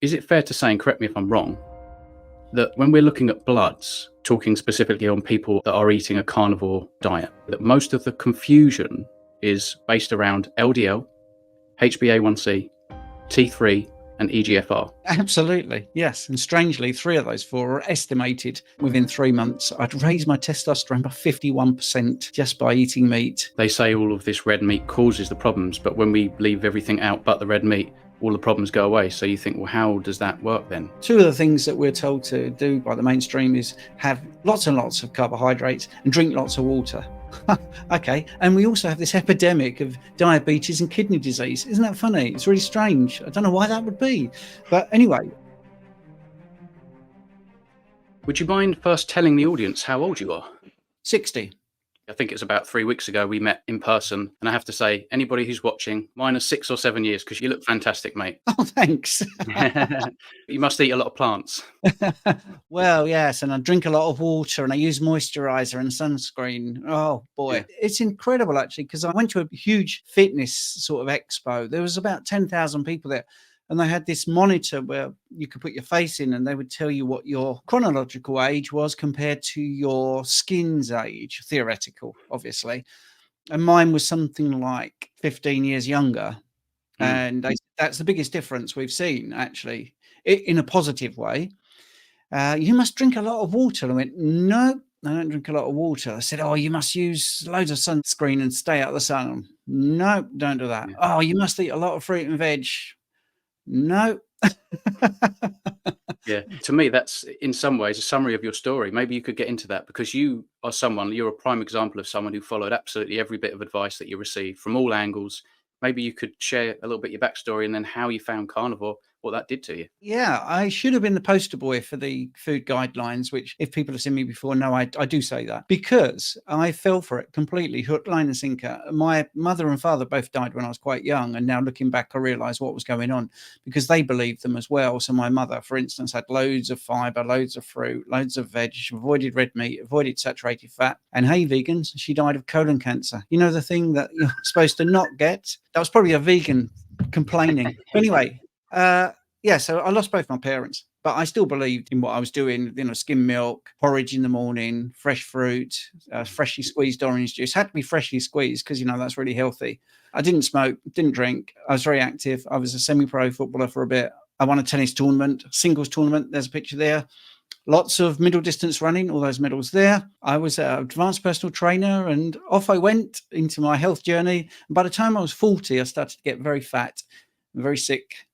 Is it fair to say, and correct me if I'm wrong, that when we're looking at bloods, talking specifically on people that are eating a carnivore diet, that most of the confusion is based around LDL, HbA1c, T3, and EGFR? Absolutely, yes. And strangely, 3 of those 4 are estimated within 3 months. I'd raised my testosterone by 51% just by eating meat. They say all of this red meat causes the problems, but when we leave everything out but the red meat, all the problems go away. So you think, well, how does that work then? 2 of the things that we're told to do by the mainstream is have lots and lots of carbohydrates and drink lots of water. Okay. And we also have this epidemic of diabetes and kidney disease. Isn't that funny? It's really strange. I don't know why that would be. But anyway. Would you mind first telling the audience how old you are? 60. I think it's about 3 weeks ago we met in person, and I have to say, anybody who's watching, minus 6 or 7 years, because you look fantastic, mate. Oh, thanks. You must eat a lot of plants. Well, yes, and I drink a lot of water and I use moisturizer and sunscreen. Oh boy, Yeah. It's incredible actually, because I went to a huge fitness sort of expo. There was about 10,000 people there. And they had this monitor where you could put your face in and they would tell you what your chronological age was compared to your skin's age, theoretical, obviously. And mine was something like 15 years younger. And that's the biggest difference we've seen, actually, in a positive way. You must drink a lot of water. I went, no, I don't drink a lot of water. I said, oh, you must use loads of sunscreen and stay out of the sun. No, don't do that. Yeah. Oh, you must eat a lot of fruit and veg. No. Yeah, to me, that's in some ways a summary of your story. Maybe you could get into that, because you're a prime example of someone who followed absolutely every bit of advice that you received from all angles. Maybe you could share a little bit your backstory and then how you found carnivore, what that did to you. Yeah, I should have been the poster boy for the food guidelines, which if people have seen me before, no, I do say that, because I fell for it completely, hook, line and sinker. My mother and father both died when I was quite young. And now looking back, I realized what was going on because they believed them as well. So my mother, for instance, had loads of fiber, loads of fruit, loads of veg, avoided red meat, avoided saturated fat. And hey, vegans, she died of colon cancer. You know, the thing that you're supposed to not get? That was probably a vegan complaining. But anyway, yeah, so I lost both my parents, but I still believed in what I was doing. You know, skim milk, porridge in the morning, fresh fruit, freshly squeezed orange juice. Had to be freshly squeezed because, you know, that's really healthy. I didn't smoke, didn't drink. I was very active. I was a semi-pro footballer for a bit. I won a tennis tournament, singles tournament. There's a picture there. Lots of middle distance running, all those medals there. I was an advanced personal trainer and off I went into my health journey. And by the time I was 40, I started to get very fat, very sick.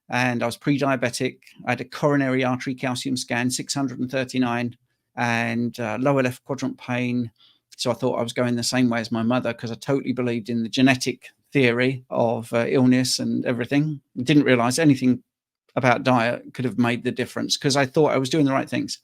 And I was pre-diabetic. I had a coronary artery calcium scan, 639, and lower left quadrant pain. So I thought I was going the same way as my mother because I totally believed in the genetic theory of illness and everything. Didn't realize anything about diet could have made the difference because I thought I was doing the right things.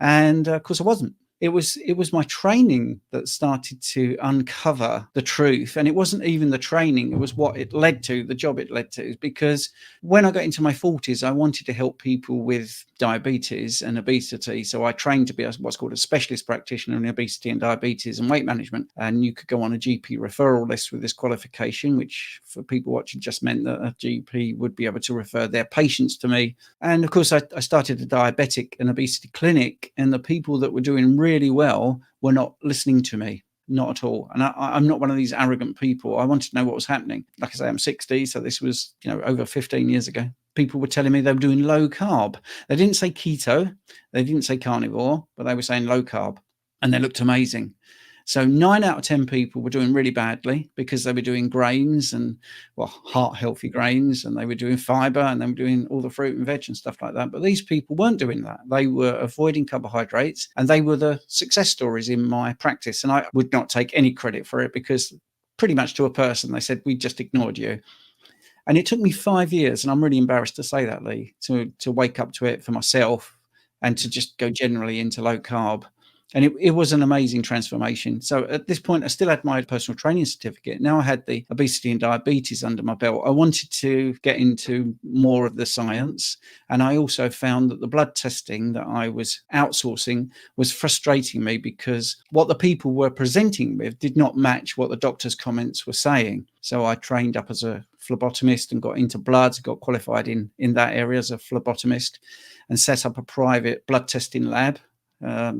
And of course I wasn't. It was my training that started to uncover the truth. And it wasn't even the training, it was what it led to, the job it led to. Because when I got into my 40s, I wanted to help people with diabetes and obesity. So I trained to be what's called a specialist practitioner in obesity and diabetes and weight management. And you could go on a GP referral list with this qualification, which for people watching just meant that a GP would be able to refer their patients to me. And of course, I started a diabetic and obesity clinic, and the people that were doing really well were not listening to me, not at all. And I'm not one of these arrogant people. I wanted to know what was happening. Like I say, I'm 60, so this was, you know, over 15 years ago. People were telling me they were doing low carb. They didn't say keto, they didn't say carnivore, but they were saying low carb, and they looked amazing. So 9 out of 10 people were doing really badly because they were doing grains and, well, heart healthy grains, and they were doing fiber, and they were doing all the fruit and veg and stuff like that. But these people weren't doing that. They were avoiding carbohydrates, and they were the success stories in my practice. And I would not take any credit for it because pretty much to a person, they said, we just ignored you. And it took me 5 years, and I'm really embarrassed to say that, Lee, to wake up to it for myself and to just go generally into low carb. And it was an amazing transformation. So at this point, I still had my personal training certificate. Now I had the obesity and diabetes under my belt. I wanted to get into more of the science. And I also found that the blood testing that I was outsourcing was frustrating me, because what the people were presenting with did not match what the doctor's comments were saying. So I trained up as a phlebotomist and got into bloods, got qualified in that area as a phlebotomist, and set up a private blood testing lab.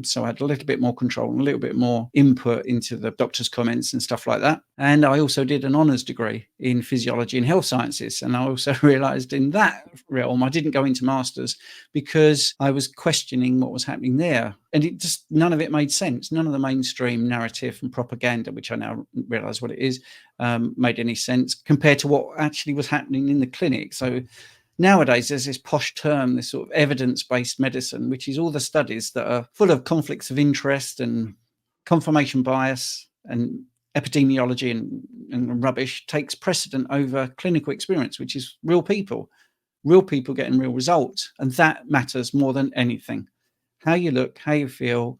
So I had a little bit more control and a little bit more input into the doctor's comments and stuff like that. And I also did an honours degree in physiology and health sciences. And I also realised in that realm, I didn't go into masters because I was questioning what was happening there. And it just, none of it made sense. None of the mainstream narrative and propaganda, which I now realise what it is, made any sense compared to what actually was happening in the clinic. So nowadays, there's this posh term, this sort of evidence-based medicine, which is all the studies that are full of conflicts of interest and confirmation bias and epidemiology and rubbish, takes precedent over clinical experience, which is real people getting real results. And that matters more than anything. How you look, how you feel,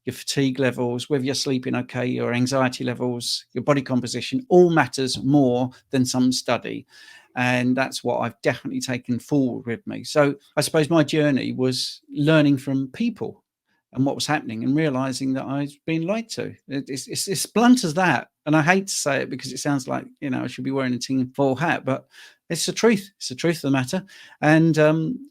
your fatigue levels, whether you're sleeping okay, your anxiety levels, your body composition, all matters more than some study. And that's what I've definitely taken forward with me. So I suppose my journey was learning from people and what was happening and realizing that I was being lied to. It's as blunt as that. And I hate to say it because it sounds like, I should be wearing a tinfoil hat, but it's the truth. It's the truth of the matter. And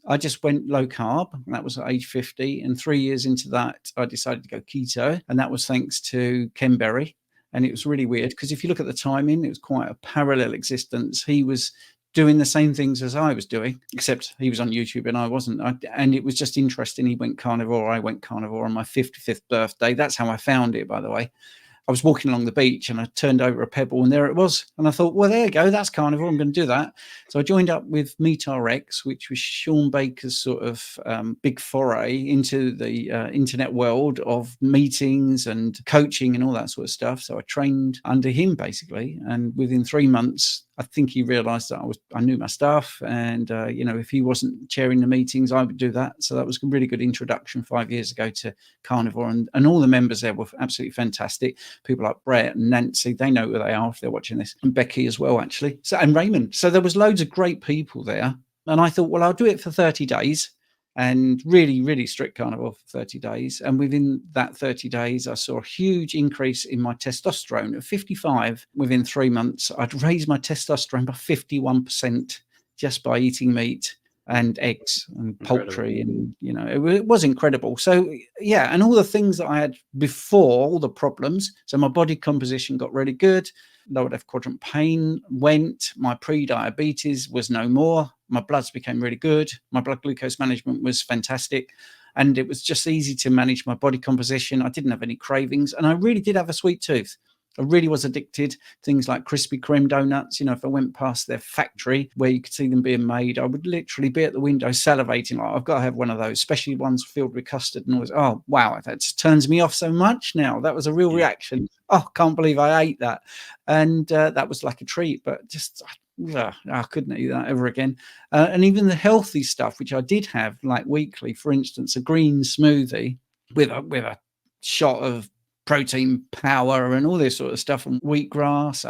I just went low carb, and that was at age 50. And 3 years into that, I decided to go keto. And that was thanks to Ken Berry. And it was really weird because if you look at the timing, it was quite a parallel existence. He was doing the same things as I was doing, except he was on YouTube and I wasn't. And it was just interesting. He went carnivore, I went carnivore on my 55th birthday. That's how I found it, by the way. I was walking along the beach and I turned over a pebble and there it was. And I thought, well, there you go. That's carnivore. I'm going to do that. So I joined up with MeatRx, which was Sean Baker's sort of big foray into the internet world of meetings and coaching and all that sort of stuff. So I trained under him basically. And within 3 months, I think he realized that I knew my stuff. And, if he wasn't chairing the meetings, I would do that. So that was a really good introduction 5 years ago to carnivore. And all the members there were absolutely fantastic. People like Brett and Nancy, they know who they are if they're watching this. And Becky as well, actually. And Raymond. So there was loads of great people there. And I thought, well, I'll do it for 30 days. And really, really strict carnivore for 30 days. And within that 30 days, I saw a huge increase in my testosterone. At 55, within 3 months, I'd raised my testosterone by 51% just by eating meat and eggs and poultry. And, it was incredible. So, yeah, and all the things that I had before, all the problems. So my body composition got really good. Lower left quadrant pain went. My pre-diabetes was no more. My bloods became really good. My blood glucose management was fantastic. And it was just easy to manage my body composition. I didn't have any cravings. And I really did have a sweet tooth. I really was addicted to things like Krispy Kreme donuts. If I went past their factory where you could see them being made, I would literally be at the window salivating. Like, I've got to have one of those, especially ones filled with custard. And always, oh, wow, that just turns me off so much now. That was a real reaction. Oh, can't believe I ate that. And that was like a treat, but just... I couldn't eat that ever again. And even the healthy stuff, which I did have like weekly, for instance, a green smoothie with a shot of protein power and all this sort of stuff, and wheatgrass,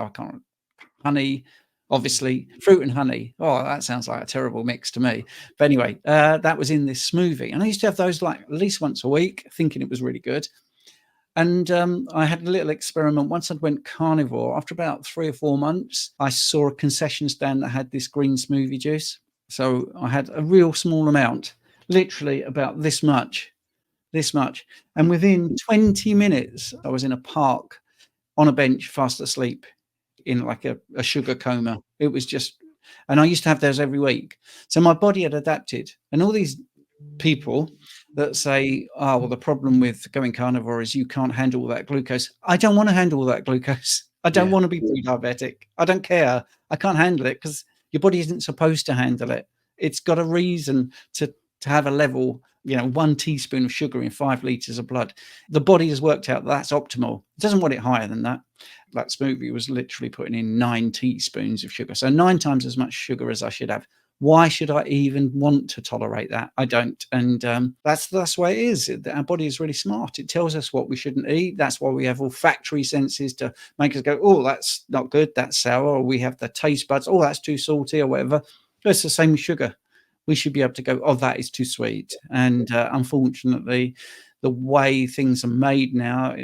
honey, obviously, fruit and honey. Oh, that sounds like a terrible mix to me. But anyway, that was in this smoothie. And I used to have those like at least once a week, thinking it was really good. And I had a little experiment. Once I went carnivore, after about 3 or 4 months, I saw a concession stand that had this green smoothie juice. So I had a real small amount, literally about this much. And within 20 minutes, I was in a park on a bench, fast asleep in like a sugar coma. It was just, and I used to have those every week. So my body had adapted. And all these people that say, oh, well, the problem with going carnivore is you can't handle all that glucose. I don't want to handle all that glucose. I don't want to be pre-diabetic. I don't care. I can't handle it because your body isn't supposed to handle it. It's got a reason to have a level, 1 teaspoon of sugar in 5 liters of blood. The body has worked out that's optimal. It doesn't want it higher than that. That smoothie was literally putting in 9 teaspoons of sugar. So 9 times as much sugar as I should have. Why should I even want to tolerate that? I don't. And that's the way it is. Our body is really smart. It tells us what we shouldn't eat. That's why we have olfactory senses to make us go, oh, that's not good, that's sour. Or we have the taste buds, oh, that's too salty or whatever. It's the same with sugar. We should be able to go, oh, that is too sweet. And unfortunately, the way things are made now,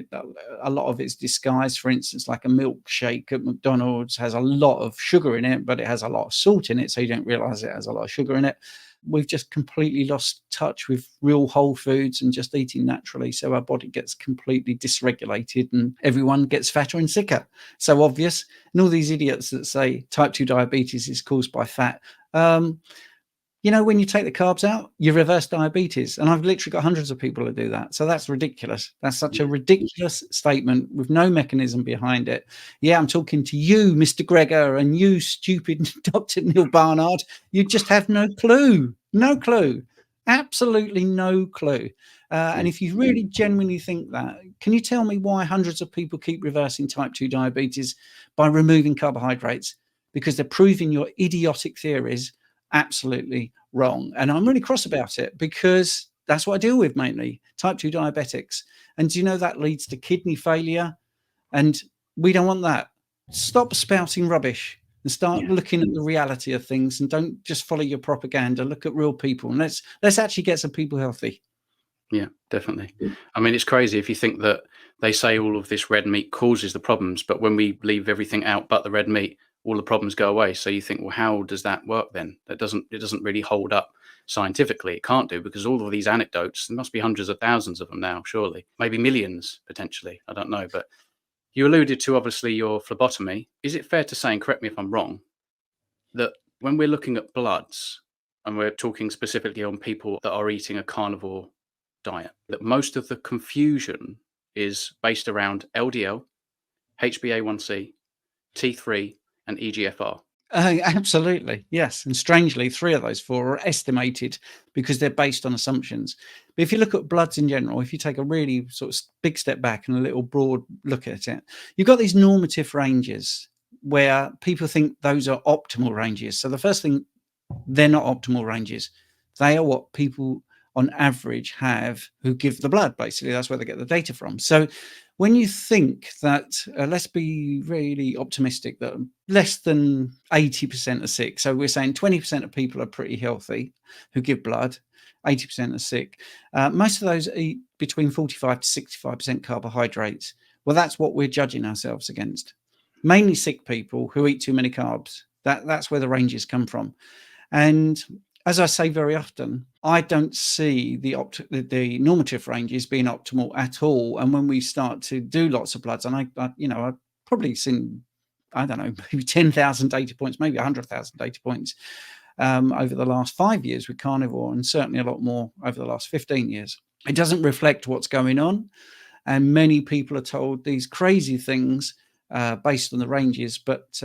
a lot of it's disguised. For instance, like a milkshake at McDonald's has a lot of sugar in it, but it has a lot of salt in it, so you don't realize it has a lot of sugar in it. We've just completely lost touch with real whole foods and just eating naturally, so our body gets completely dysregulated and everyone gets fatter and sicker. So obvious. And all these idiots that say type 2 diabetes is caused by fat, when you take the carbs out, you reverse diabetes. And I've literally got hundreds of people who do that. So that's ridiculous. That's such a ridiculous statement with no mechanism behind it. Yeah, I'm talking to you, Mr. Gregor, and you, stupid Dr. Neil Barnard. You just have no clue. No clue. Absolutely no clue. And if you really genuinely think that, can you tell me why hundreds of people keep reversing type 2 diabetes by removing carbohydrates? Because they're proving your idiotic theories absolutely wrong. And I'm really cross about it because that's what I deal with mainly, type 2 diabetics. And do you know that leads to kidney failure? And we don't want that. Stop spouting rubbish and start looking at the reality of things, and don't just follow your propaganda. Look at real people, and let's actually get some people healthy. Yeah, definitely. I mean, it's crazy if you think that they say all of this red meat causes the problems, but when we leave everything out but the red meat, all the problems go away. So you think, well, how does that work then? It doesn't really hold up scientifically. It can't do, because all of these anecdotes, there must be hundreds of thousands of them now, surely, maybe millions potentially. I don't know. But you alluded to obviously your phlebotomy. Is it fair to say, and correct me if I'm wrong, that when we're looking at bloods and we're talking specifically on people that are eating a carnivore diet, that most of the confusion is based around LDL, HbA1c, T3, and EGFR? Absolutely, yes. And strangely, 3 of those 4 are estimated because they're based on assumptions. But if you look at bloods in general, if you take a really sort of big step back and a little broad look at it, you've got these normative ranges where people think those are optimal ranges. So the first thing, they're not optimal ranges. They are what people on average have who give the blood. Basically, that's where they get the data from. So when you think that, let's be really optimistic, that less than 80% are sick. So we're saying 20% of people are pretty healthy who give blood, 80% are sick. Most of those eat between 45 to 65% carbohydrates. Well, that's what we're judging ourselves against. Mainly sick people who eat too many carbs. That's where the ranges come from. And as I say very often, I don't see the normative ranges being optimal at all. And when we start to do lots of bloods, and I've probably seen, I don't know, maybe 10,000 data points, maybe 100,000 data points over the last 5 years with carnivore, and certainly a lot more over the last 15 years. It doesn't reflect what's going on. And many people are told these crazy things based on the ranges, but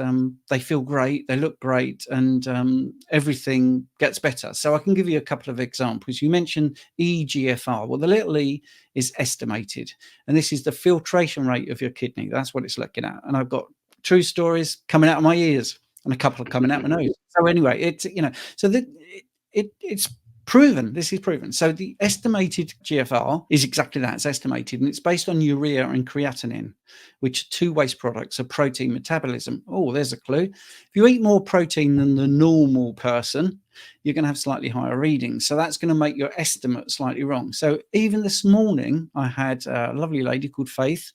they feel great, they look great, and everything gets better. So I can give you a couple of examples. You mentioned EGFR. Well, the little e is estimated, and this is the filtration rate of your kidney. That's what it's looking at. And I've got true stories coming out of my ears and a couple of coming out of my nose. So anyway, it's proven. This is proven. So the estimated GFR is exactly that. It's estimated, and it's based on urea and creatinine, which are 2 waste products of protein metabolism. Oh, there's a clue. If you eat more protein than the normal person, you're going to have slightly higher readings. So that's going to make your estimate slightly wrong. So even this morning, I had a lovely lady called Faith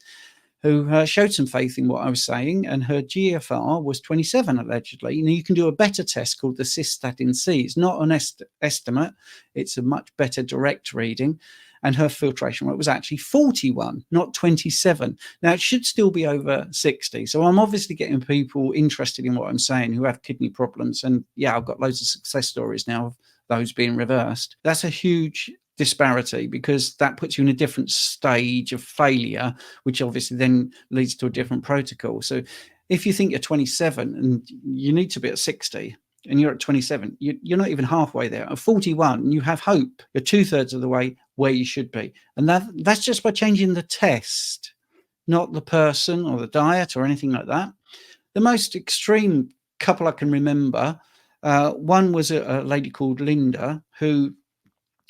who showed some faith in what I was saying, and her GFR was 27, allegedly. And you can do a better test called the cystatin C. It's not an estimate. It's a much better direct reading. And her filtration rate was actually 41, not 27. Now, it should still be over 60. So I'm obviously getting people interested in what I'm saying who have kidney problems. And yeah, I've got loads of success stories now of those being reversed. That's a huge disparity, because that puts you in a different stage of failure, which obviously then leads to a different protocol. So if you think you're 27 and you need to be at 60 and you're at 27, you're not even halfway there. At 41, you have hope. You're 2/3 of the way where you should be. And that's just by changing the test, not the person or the diet or anything like that. The most extreme couple I can remember One was a lady called Linda, who,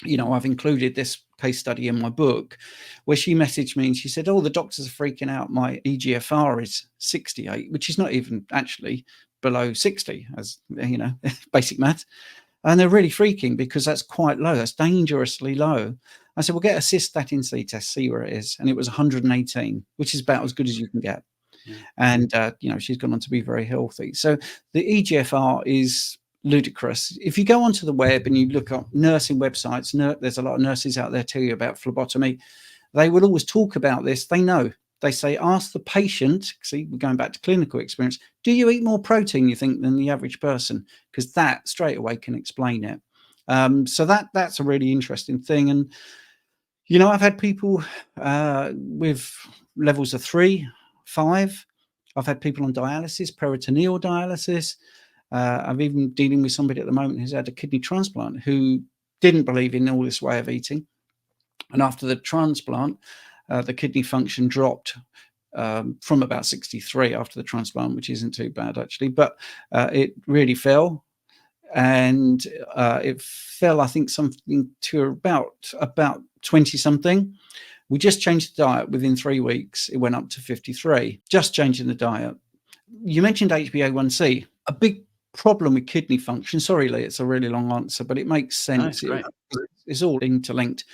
I've included this case study in my book, where she messaged me and she said, "Oh, the doctors are freaking out. My EGFR is 68, which is not even actually below 60, as basic math. And they're really freaking because that's quite low. That's dangerously low." I said, "Well, get a cystatin C test, see where it is." And it was 118, which is about as good as you can get. Yeah. And, she's gone on to be very healthy. So the EGFR is ludicrous. If you go onto the web and you look up nursing websites, there's a lot of nurses out there tell you about phlebotomy. They will always talk about this. They know. They say, ask the patient, see, we're going back to clinical experience, do you eat more protein, you think, than the average person? Because that straight away can explain it. So that's a really interesting thing. And, I've had people with levels of 3, 5. I've had people on dialysis, peritoneal dialysis. I'm even dealing with somebody at the moment who's had a kidney transplant who didn't believe in all this way of eating. And after the transplant, the kidney function dropped from about 63 after the transplant, which isn't too bad actually, but it really fell. And it fell, I think, something to about 20 something. We just changed the diet. Within 3 weeks, it went up to 53, just changing the diet. You mentioned HbA1c, a big problem with kidney function. Sorry, Lee, it's a really long answer, but it makes sense. No, It's all interlinked.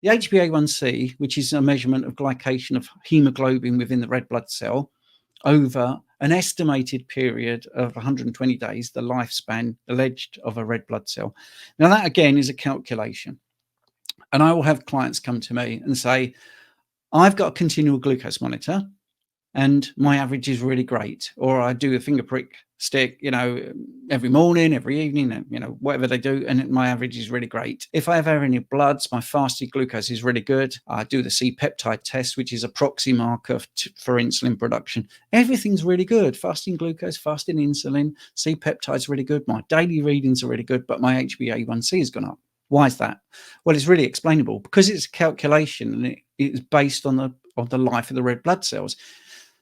The HbA1c, which is a measurement of glycation of hemoglobin within the red blood cell over an estimated period of 120 days, the lifespan alleged of a red blood cell. Now, that again is a calculation. And I will have clients come to me and say, I've got a continual glucose monitor and my average is really great. Or I do a finger prick stick, every morning, every evening, whatever they do, and my average is really great. If I ever have any bloods, my fasted glucose is really good. I do the C-peptide test, which is a proxy marker for insulin production. Everything's really good. Fasting glucose, fasting insulin, C-peptide is really good. My daily readings are really good, but my HbA1c has gone up. Why is that? Well, it's really explainable because it's a calculation and it is based on the life of the red blood cells.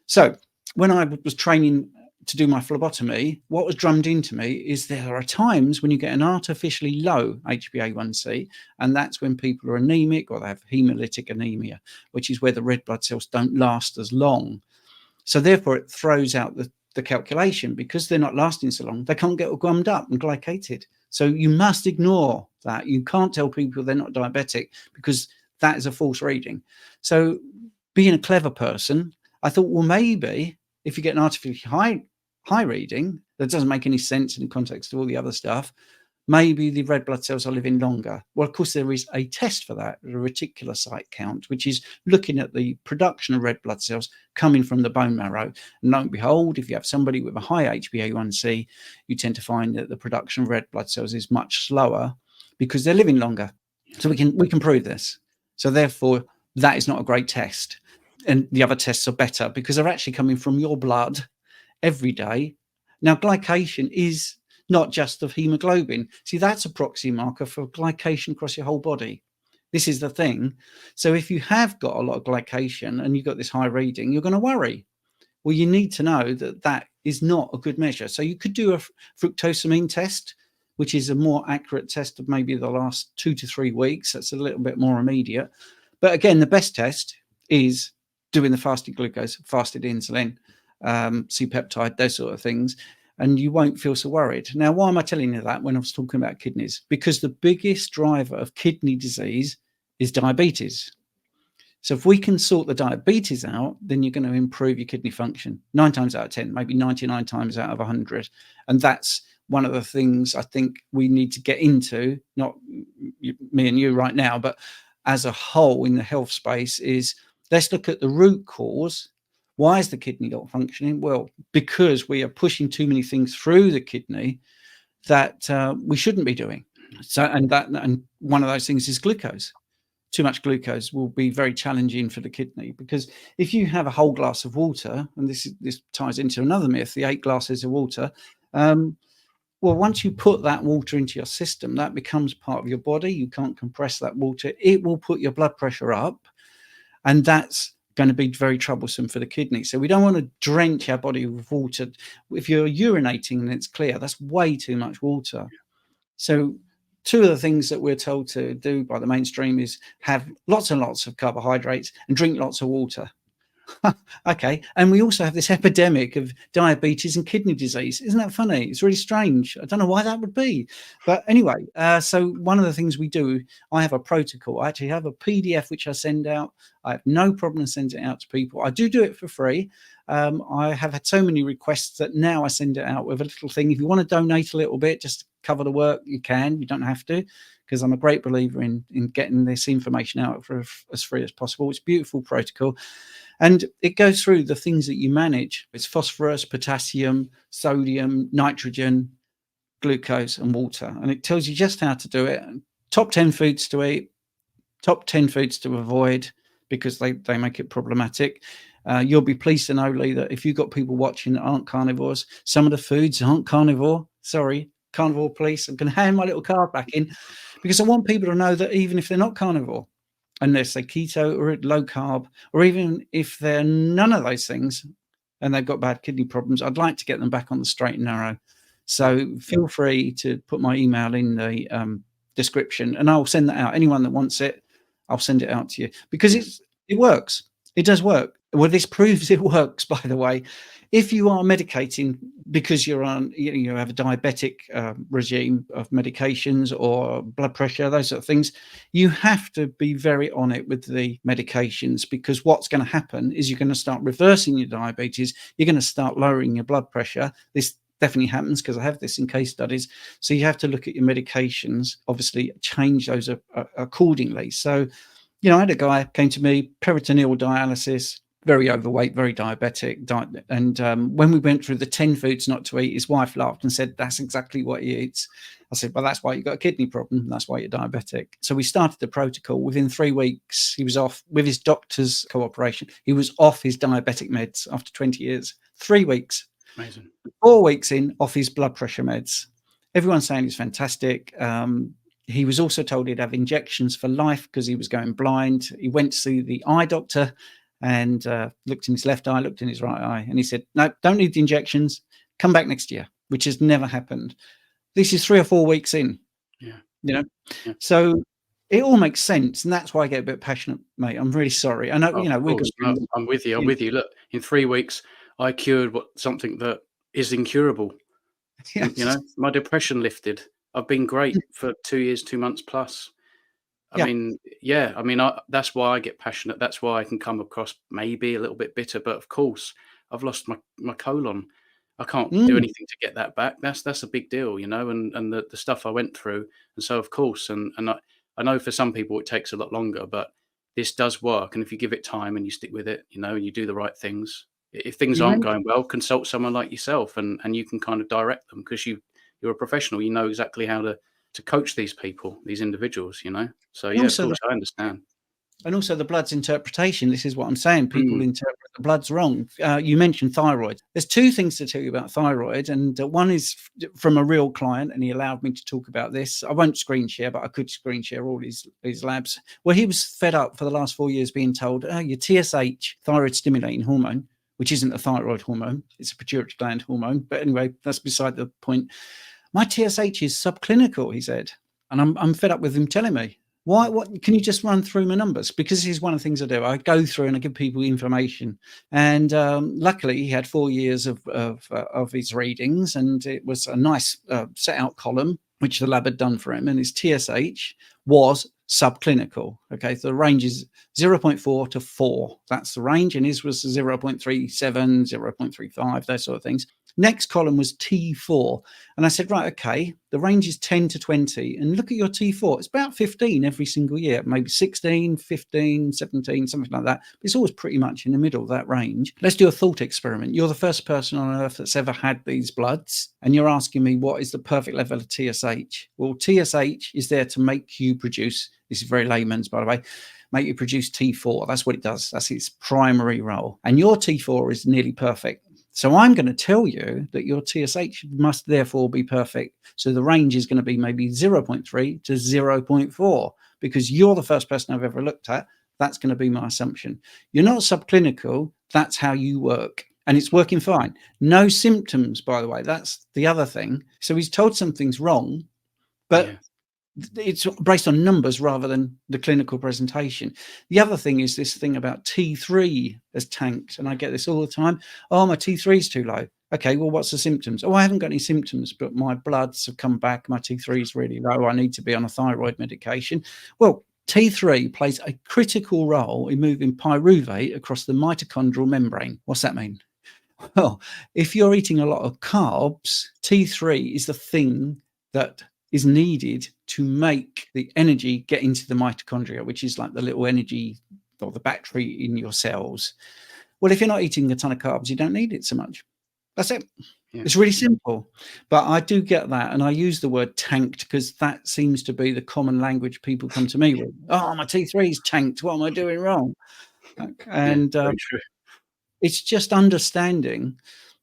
So when I was training to do my phlebotomy, what was drummed into me is there are times when you get an artificially low HbA1c, and that's when people are anemic or they have hemolytic anemia, which is where the red blood cells don't last as long. So therefore, it throws out the calculation because they're not lasting so long. They can't get gummed up and glycated. So you must ignore that. You can't tell people they're not diabetic because that is a false reading. So being a clever person, I thought, well, maybe if you get an artificially high reading that doesn't make any sense in the context of all the other stuff, maybe the red blood cells are living longer. Well, of course, there is a test for that, the reticulocyte count, which is looking at the production of red blood cells coming from the bone marrow. And lo and behold, if you have somebody with a high HbA1c, you tend to find that the production of red blood cells is much slower because they're living longer. So we can prove this. So therefore, that is not a great test. And the other tests are better because they're actually coming from your blood every day. Now, glycation is not just of hemoglobin. See, that's a proxy marker for glycation across your whole body. This is the thing. So if you have got a lot of glycation and you've got this high reading, you're going to worry. Well, you need to know that that is not a good measure. So you could do a fructosamine test, which is a more accurate test of maybe the last 2 to 3 weeks. That's a little bit more immediate. But again, the best test is doing the fasted glucose, fasted insulin, C-peptide, those sort of things, and you won't feel so worried. Now, why am I telling you that when I was talking about kidneys? Because the biggest driver of kidney disease is diabetes. So if we can sort the diabetes out, then you're going to improve your kidney function 9 times out of 10, maybe 99 times out of 100. And that's one of the things I think we need to get into, not me and you right now, but as a whole in the health space is let's look at the root cause. Why is the kidney not functioning? Well, because we are pushing too many things through the kidney that we shouldn't be doing. So, and one of those things is glucose. Too much glucose will be very challenging for the kidney because if you have a whole glass of water, and this ties into another myth, the 8 glasses of water. Well, once you put that water into your system, that becomes part of your body. You can't compress that water. It will put your blood pressure up. And that's going to be very troublesome for the kidney. So we don't want to drench our body with water. If you're urinating and it's clear, that's way too much water. So two of the things that we're told to do by the mainstream is have lots and lots of carbohydrates and drink lots of water. Okay. And we also have this epidemic of diabetes and kidney disease. Isn't that funny? It's really strange. I don't know why that would be. But anyway, so one of the things we do, I have a protocol. I actually have a PDF which I send out. I have no problem sending it out to people. I do it for free. I have had so many requests that now I send it out with a little thing. If you want to donate a little bit, just to cover the work, you can. You don't have to, because I'm a great believer in getting this information out for as free as possible. It's a beautiful protocol. And it goes through the things that you manage. It's phosphorus, potassium, sodium, nitrogen, glucose, and water. And it tells you just how to do it. Top 10 foods to eat, top 10 foods to avoid, because they make it problematic. You'll be pleased to know, Lee, that if you've got people watching that aren't carnivores, some of the foods aren't carnivore. Sorry, carnivore police. I'm going to hand my little card back in, because I want people to know that even if they're not carnivore, unless they're keto or low carb, or even if they're none of those things and they've got bad kidney problems, I'd like to get them back on the straight and narrow. So feel free to put my email in the description, and I'll send that out. Anyone that wants it, I'll send it out to you, because it works. It does work. Well, this proves it works, by the way. If you are medicating because you're on, you have a diabetic regime of medications or blood pressure, those sort of things, you have to be very on it with the medications, because what's going to happen is you're going to start reversing your diabetes. You're going to start lowering your blood pressure. This definitely happens because I have this in case studies. So you have to look at your medications, obviously change those accordingly. So, I had a guy came to me, peritoneal dialysis, very overweight, very diabetic. And when we went through the 10 foods not to eat, his wife laughed and said, that's exactly what he eats. I said, well, that's why you've got a kidney problem. That's why you're diabetic. So we started the protocol. Within 3 weeks, he was off, with his doctor's cooperation. He was off his diabetic meds after 20 years. 3 weeks. Amazing. 4 weeks in, off his blood pressure meds. Everyone's saying he's fantastic. He was also told he'd have injections for life because he was going blind. He went to see the eye doctor and looked in his left eye, looked in his right eye, and he said, no, don't need the injections. Come back next year, which has never happened. This is 3 or 4 weeks in. Yeah. So it all makes sense, and that's why I get a bit passionate, mate. I'm really sorry. I know, I'm with you. I'm with you. Look, in 3 weeks, I cured something that is incurable. Yes. My depression lifted. I've been great for 2 years, 2 months plus. I mean, that's why I get passionate. That's why I can come across maybe a little bit bitter. But of course, I've lost my colon. I can't do anything to get that back. That's a big deal, and the stuff I went through. And so, of course, and I know for some people it takes a lot longer, but this does work. And if you give it time and you stick with it, and you do the right things, if things aren't going well, consult someone like yourself, and you can kind of direct them, because you're a professional. You know exactly how to coach these people, these individuals, So yeah, of course, I understand. And also the blood's interpretation. This is what I'm saying. People interpret the blood's wrong. You mentioned thyroid. There's two things to tell you about thyroid. And one is from a real client, and he allowed me to talk about this. I won't screen share, but I could screen share all his labs. Well, he was fed up for the last 4 years being told, your TSH, thyroid stimulating hormone, which isn't a thyroid hormone. It's a pituitary gland hormone. But anyway, that's beside the point. My TSH is subclinical, he said. And I'm fed up with him telling me. Why? What? Can you just run through my numbers? Because this is one of the things I do. I go through and I give people information. And luckily, he had 4 years of his readings, and it was a nice set out column which the lab had done for him. And his TSH was subclinical. Okay, so the range is 0.4 to 4. That's the range, and his was 0.37, 0.35, those sort of things. Next column was T4. And I said, right, okay, the range is 10 to 20. And look at your T4. It's about 15 every single year, maybe 16, 15, 17, something like that. But it's always pretty much in the middle of that range. Let's do a thought experiment. You're the first person on earth that's ever had these bloods. And you're asking me, what is the perfect level of TSH? Well, TSH is there to make you produce, this is very layman's, by the way, make you produce T4. That's what it does. That's its primary role. And your T4 is nearly perfect. So I'm going to tell you that your TSH must therefore be perfect. So the range is going to be maybe 0.3 to 0.4, because you're the first person I've ever looked at That's going to be my assumption. You're not subclinical. That's how you work. And it's working fine. No symptoms, by the way. That's the other thing. So he's told something's wrong, but it's based on numbers rather than the clinical presentation. The other thing is this thing about T3 has tanked. And I get this all the time. Oh, my T3 is too low. Okay, well, what's the symptoms? Oh, I haven't got any symptoms, but my bloods have come back. My T3 is really low. I need to be on a thyroid medication. Well, T3 plays a critical role in moving pyruvate across the mitochondrial membrane. What's that mean? Well, if you're eating a lot of carbs, T3 is the thing that is needed to make the energy get into the mitochondria, which is like the little energy or the battery in your cells. Well, if you're not eating a ton of carbs, you don't need it so much. That's it. Yeah. It's really simple. But I do get that. And I use the word tanked because that seems to be the common language people come to me with. Oh, my T3 is tanked. What am I doing wrong? And it's just understanding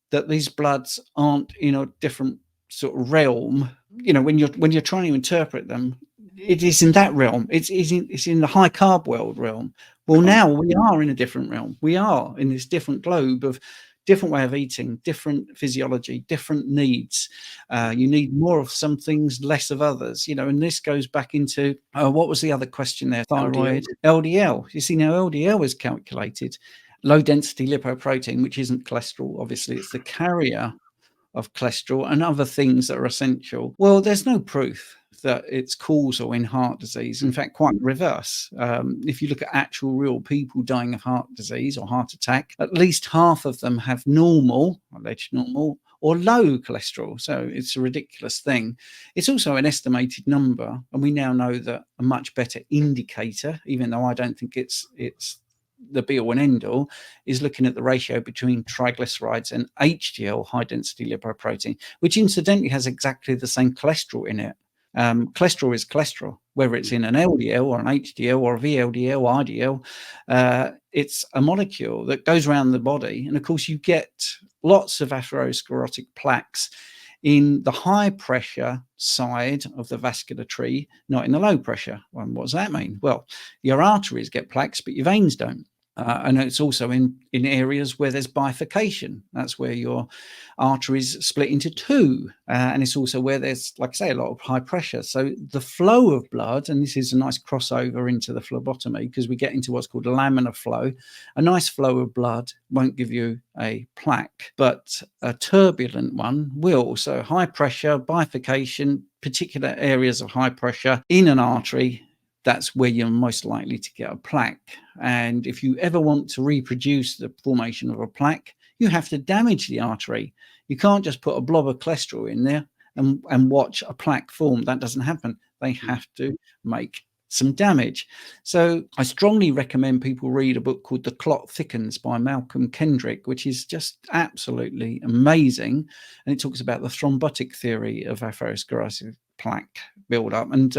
that these bloods aren't in a different sort of realm. You know, when you're trying to interpret them, it is in that realm. It's in the high carb world realm. Well, now we are in a different realm. We are in this different globe of different way of eating, different physiology, different needs. You need more of some things, less of others, you know, and this goes back into, what was the other question there? Thyroid, LDL. You see, now LDL is calculated, low density lipoprotein, which isn't cholesterol. Obviously, it's the carrier of cholesterol and other things that are essential. Well, there's no proof that it's causal in heart disease. In fact, quite reverse. If you look at actual real people dying of heart disease or heart attack, at least half of them have normal, alleged normal, or low cholesterol. So it's a ridiculous thing. It's also an estimated number, and we now know that a much better indicator, even though I don't think it's the be all and end all, is looking at the ratio between triglycerides and HDL, high density lipoprotein, which incidentally has exactly the same cholesterol in it. Cholesterol is cholesterol, whether it's in an LDL or an HDL or a VLDL or IDL. It's a molecule that goes around the body. And of course, you get lots of atherosclerotic plaques in the high pressure side of the vascular tree, not in the low pressure one. What does that mean? Well, your arteries get plaques, but your veins don't. And it's also in areas where there's bifurcation. That's where your arteries split into two. And it's also where there's, like I say, a lot of high pressure. So the flow of blood, and this is a nice crossover into the phlebotomy, because we get into what's called a laminar flow. A nice flow of blood won't give you a plaque, but a turbulent one will. So high pressure, bifurcation, particular areas of high pressure in an artery, that's where you're most likely to get a plaque. And if you ever want to reproduce the formation of a plaque, you have to damage the artery. You can't just put a blob of cholesterol in there and watch a plaque form. That doesn't happen. They have to make some damage. So I strongly recommend people read a book called The Clot Thickens by Malcolm Kendrick, which is just absolutely amazing. And it talks about the thrombotic theory of atherosclerotic plaque buildup. And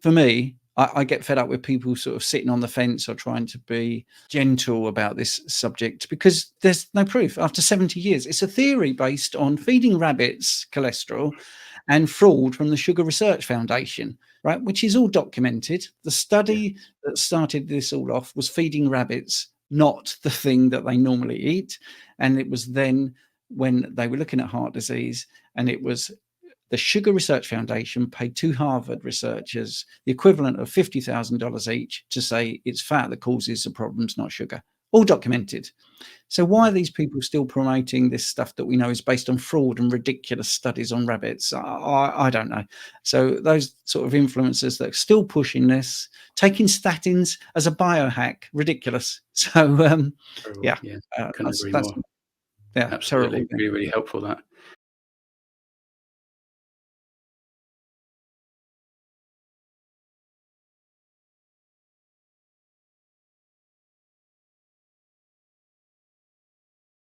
for me, I get fed up with people sort of sitting on the fence or trying to be gentle about this subject because there's no proof. After 70 years, it's a theory based on feeding rabbits cholesterol and fraud from the Sugar Research Foundation, right? Which is all documented. The study that started this all off was feeding rabbits, not the thing that they normally eat. And it was then when they were looking at heart disease, and it was the Sugar Research Foundation paid 2 Harvard researchers the equivalent of $50,000 each to say it's fat that causes the problems, not sugar. All documented. So why are these people still promoting this stuff that we know is based on fraud and ridiculous studies on rabbits? I don't know. So those sort of influencers that are still pushing this, taking statins as a biohack, ridiculous. So couldn't agree more. yeah, Absolutely, terrible. really, really helpful that.